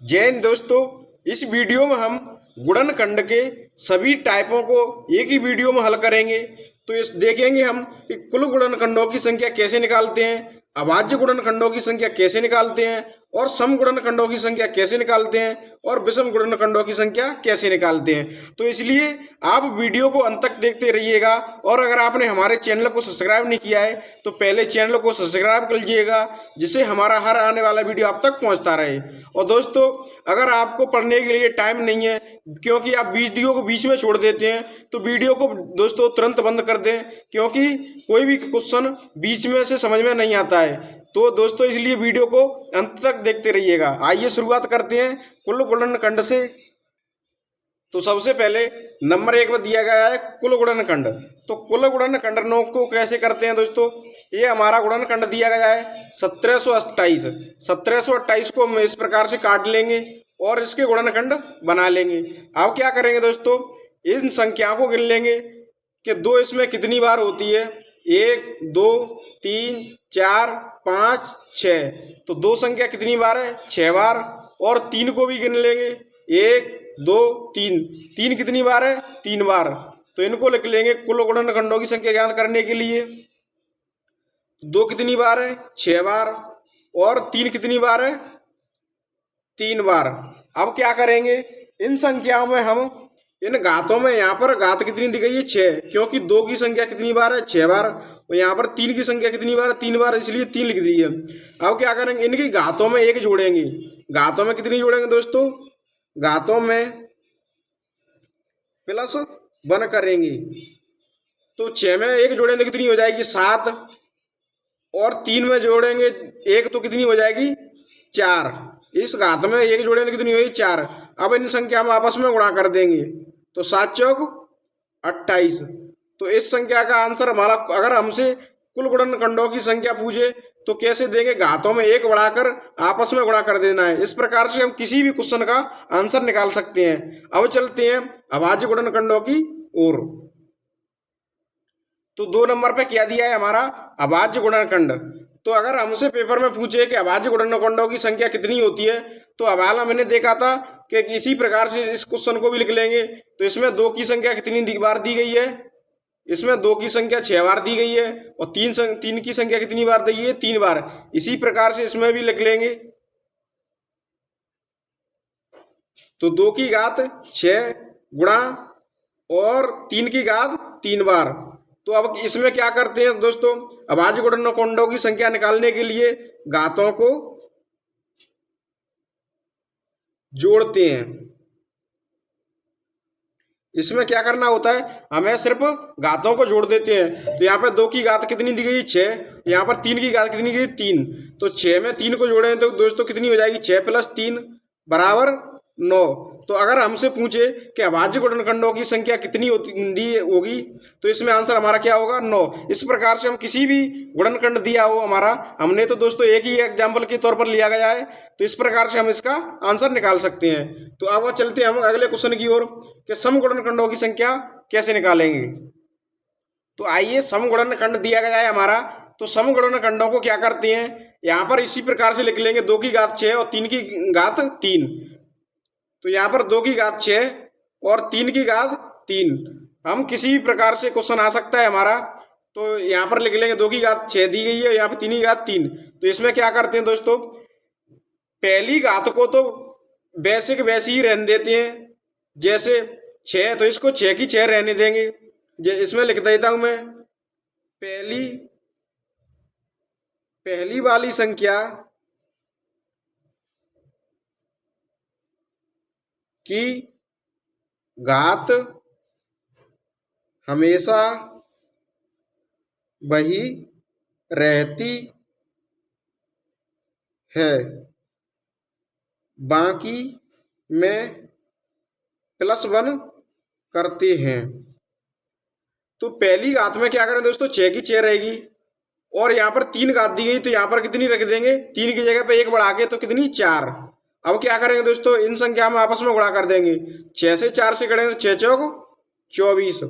जय हिंद दोस्तों। इस वीडियो में हम गुणनखंड के सभी टाइपों को एक ही वीडियो में हल करेंगे। तो इस देखेंगे हम कि कुल गुणनखंडों की संख्या कैसे निकालते हैं, अभाज्य गुणनखंडों की संख्या कैसे निकालते हैं, और सम गुणनखंडों की संख्या कैसे निकालते हैं, और विषम गुणनखंडों की संख्या कैसे निकालते हैं। तो इसलिए आप वीडियो को अंत तक देखते रहिएगा। और अगर आपने हमारे चैनल को सब्सक्राइब नहीं किया है तो पहले चैनल को सब्सक्राइब कर लीजिएगा, जिससे हमारा हर आने वाला वीडियो आप तक पहुंचता रहे। और दोस्तों, अगर आपको पढ़ने के लिए टाइम नहीं है, क्योंकि आप वीडियो को बीच में छोड़ देते हैं, तो वीडियो को दोस्तों तुरंत बंद कर दें, क्योंकि कोई भी क्वेश्चन बीच में से समझ में नहीं आता है। तो दोस्तों, इसलिए वीडियो को अंत तक देखते रहिएगा। आइए शुरुआत करते हैं कुल गुणनखंड से। तो सबसे पहले नंबर 1 में दिया गया है कुल गुणनखंड। तो कुल गुणनखंडों को कैसे करते हैं दोस्तों, ये हमारा गुणनखंड दिया गया है 1728। 1728 को हम इस प्रकार से काट लेंगे और इसके गुणनखंड बना लेंगे। अब क्या करेंगे दोस्तों, इन संख्याओं को गिन लेंगे कि दो इसमें कितनी बार होती है। 1 2 3 4 5 6। तो दो संख्या कितनी बार है, 6 बार। और 3 को भी गिन लेंगे, 1 2 3। 3 कितनी बार है, 3 बार। तो इनको लिख लेंगे कुल गुणनखंडों की संख्या ज्ञात करने के लिए। 2 कितनी बार है, 6 बार। और 3 कितनी बार है, 3 बार। अब क्या करेंगे, इन संख्याओं में हम इन घातों में, यहाँ पर घात कितनी दी गई है, 6, क्योंकि 2 की संख्या कितनी बार है, 6 बार। और यहाँ पर 3 की संख्या कितनी बार है, 3 बार, इसलिए 3 लिख दी है। अब क्या करेंगे, इनकी घातों में 1 जोड़ेंगे। घातों में कितनी जोड़ेंगे दोस्तों, घातों में +1 करेंगे। तो 6 में 1 जोड़ेंगे तो कितनी हो जाएगी, 7। और 3 में जोड़ेंगे 1 तो कितनी हो जाएगी, 4। इस घात में 1 जोड़ेंगे तो कितनी होगी, 4। अब इन संख्या में आपस में गुणा कर देंगे, तो 7 चौक 28। तो इस संख्या का आंसर हमारा, अगर हमसे कुल गुणनखंडों की संख्या पूछे तो कैसे देंगे, घातों में 1 बढ़ाकर आपस में गुणा कर देना है। इस प्रकार से हम किसी भी क्वेश्चन का आंसर निकाल सकते हैं। अब चलते हैं अभाज्य गुणनखंडों की ओर। तो 2 नंबर पे क्या दिया है हमारा, अभाज्य गुणनखंड। तो अगर हमसे पेपर में पूछे कि अभाज्य गुणनखंडों की संख्या कितनी होती है, तो हवाला मैंने देखा था कि इसी प्रकार से इस क्वेश्चन को भी लिख लेंगे। तो इसमें 2 की संख्या कितनी बार दी गई है, इसमें 2 की संख्या 6 बार दी गई है। और 3 की संख्या कितनी बार दी है, 3 बार। इसी प्रकार से इसमें भी लिख लेंगे। तो 2 की घात 6 गुणा और 3 की घात 3 बार। तो अब इसमें क्या करते हैं दोस्तों, अभाज्य गुणनखंडों की संख्या निकालने के लिए घातों को जोड़ते हैं। इसमें क्या करना होता है, हमें सिर्फ घातों को जोड़ देते हैं। तो यहाँ पे 2 की घात कितनी दी गई, 6। यहाँ पर 3 की घात कितनी दी गई, 3। तो 6 में 3 को जोड़ें तो दोस्तों कितनी हो जाएगी, 6 + 3 = 9। तो अगर हमसे पूछे कि अभाज्य गुणनखंडों की संख्या कितनी होगी, तो इसमें आंसर हमारा क्या होगा, 9। इस प्रकार से हम किसी भी गुणनखंड दिया हो हमारा, हमने तो दोस्तों एक ही एग्जाम्पल के तौर पर लिया गया है, तो इस प्रकार से हम इसका आंसर निकाल सकते हैं। तो अब चलते हैं हम अगले क्वेश्चन की ओर कि सम गुणनखंडों की संख्या कैसे निकालेंगे। तो आइए, सम गुणनखंड दिया गया है हमारा। तो सम गुणनखंडों को क्या करते हैं, यहाँ पर इसी प्रकार से लिख लेंगे, 2 की घात 6 और 3 की घात 3। तो यहाँ पर 2 की घात 6 और 3 की घात 3। हम किसी भी प्रकार से क्वेश्चन आ सकता है हमारा। तो यहाँ पर लिख लेंगे 2 की घात 6 दी गई है, यहाँ पर 3 की घात 3। तो इसमें क्या करते हैं दोस्तों, पहली घात को तो वैसे के वैसे ही रहने देते हैं। जैसे 6, तो इसको 6 की 6 रहने देंगे। इसमें लिख देता हूं मैं, पहली वाली संख्या की घात हमेशा वही रहती है, बाकी में +1 करते हैं। तो पहली घात में क्या करें दोस्तों, 6 की 6 रहेगी। और यहाँ पर 3 घात दी गई, तो यहाँ पर कितनी रख देंगे, 3 की जगह पे 1 बढ़ा के, तो कितनी, 4। अब क्या करेंगे दोस्तों, इन संख्या में आपस में गुणा कर देंगे। 6 से 4 से करेंगे तो 6 चौक 24।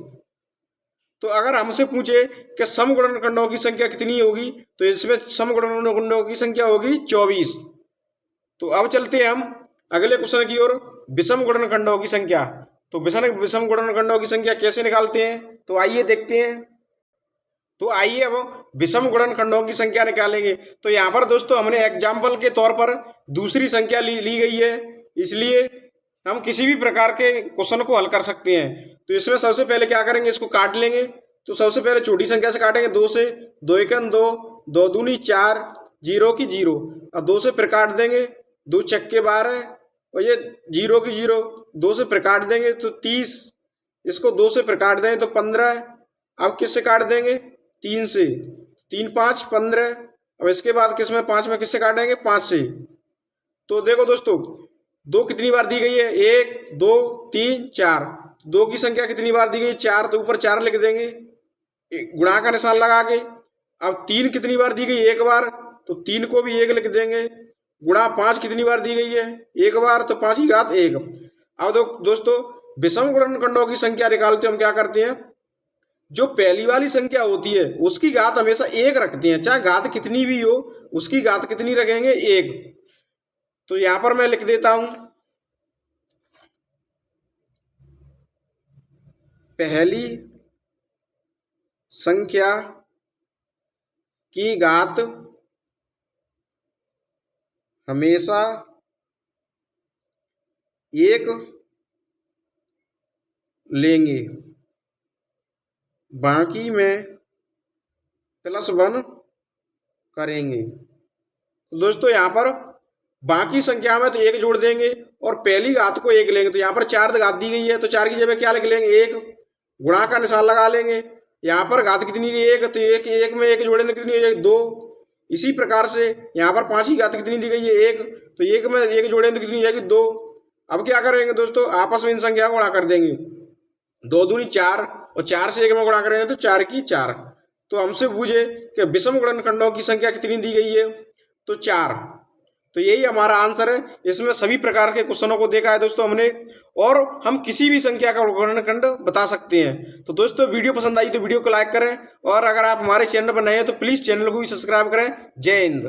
तो अगर हमसे पूछे कि सम गुणनखंडों की संख्या कितनी होगी, तो इसमें सम गुणनखंडों की संख्या होगी 24। तो अब चलते हैं हम अगले क्वेश्चन की ओर, विषम गुणनखंडों की संख्या। तो विषम गुणनखंडों की संख्या कैसे निकालते हैं, तो आइए देखते हैं। तो आइए अब विषम गुणनखंडों की संख्या निकालेंगे। तो यहाँ पर दोस्तों हमने एग्जाम्पल के तौर पर दूसरी संख्या ली गई है, इसलिए हम किसी भी प्रकार के क्वेश्चन को हल कर सकते हैं। तो इसमें सबसे पहले क्या करेंगे, इसको काट लेंगे। तो सबसे पहले छोटी संख्या से काटेंगे, 2 से। 2 एकम 2, 2 दूनी 4, 0 की 0, और 2 से फिर काट देंगे, 2 छक्के 12, और ये 0 की 0, 2 से फिर काट देंगे तो 30, इसको 2 से फिर काट देंगे तो 15। अब किससे काट देंगे, 3 से। 3 5 15। अब इसके बाद किस में, 5 में किससे काटेंगे, 5 से। तो देखो दोस्तों, 2 कितनी बार दी गई है, 1 2 3 4। 2 की संख्या कितनी बार दी गई, 4, तो ऊपर 4 लिख देंगे गुणा का निशान लगा के। अब 3 कितनी बार दी गई, 1 बार, तो 3 को भी 1 लिख देंगे। गुणा 5 कितनी बार दी गई है, 1 बार, तो 5 की घात 1। अब दोस्तों, विषम गुणनखंडों की संख्या निकालते हम क्या करते हैं, जो पहली वाली संख्या होती है उसकी घात हमेशा 1 रखते हैं, चाहे घात कितनी भी हो, उसकी घात कितनी रखेंगे, 1। तो यहां पर मैं लिख देता हूं, पहली संख्या की घात हमेशा 1 लेंगे, बाकी में +1 करेंगे। तो दोस्तों यहाँ पर बाकी संख्या में तो 1 जोड़ देंगे और पहली घात को 1 लेंगे। तो यहाँ पर 4 घात दी गई है, तो 4 की जगह क्या लिख लेंगे, 1। गुणा का निशान लगा लेंगे। यहाँ पर घात कितनी की, 1, तो 1 में 1 जोड़ेंगे कितनी हो जाएगी, 2। इसी प्रकार से यहाँ पर 5 की घात कितनी दी गई है, 1, तो 1 में 1 जोड़ेंगे तो कितनी हो जाएगी, 2। अब क्या करेंगे दोस्तों, आपस में इन संख्या को गुणा कर देंगे। 2 दूनी 4, और 4 से 1 में गुणा करेंगे तो 4 की 4। तो हमसे पूछे कि विषम गुणनखंडों की संख्या कितनी दी गई है, तो 4। तो यही हमारा आंसर है। इसमें सभी प्रकार के क्वेश्चनों को देखा है दोस्तों हमने, और हम किसी भी संख्या का गुणनखंड बता सकते हैं। तो दोस्तों, वीडियो पसंद आई तो वीडियो को लाइक करें, और अगर आप हमारे चैनल पर नए हैं तो प्लीज़ चैनल को भी सब्सक्राइब करें। जय हिंद।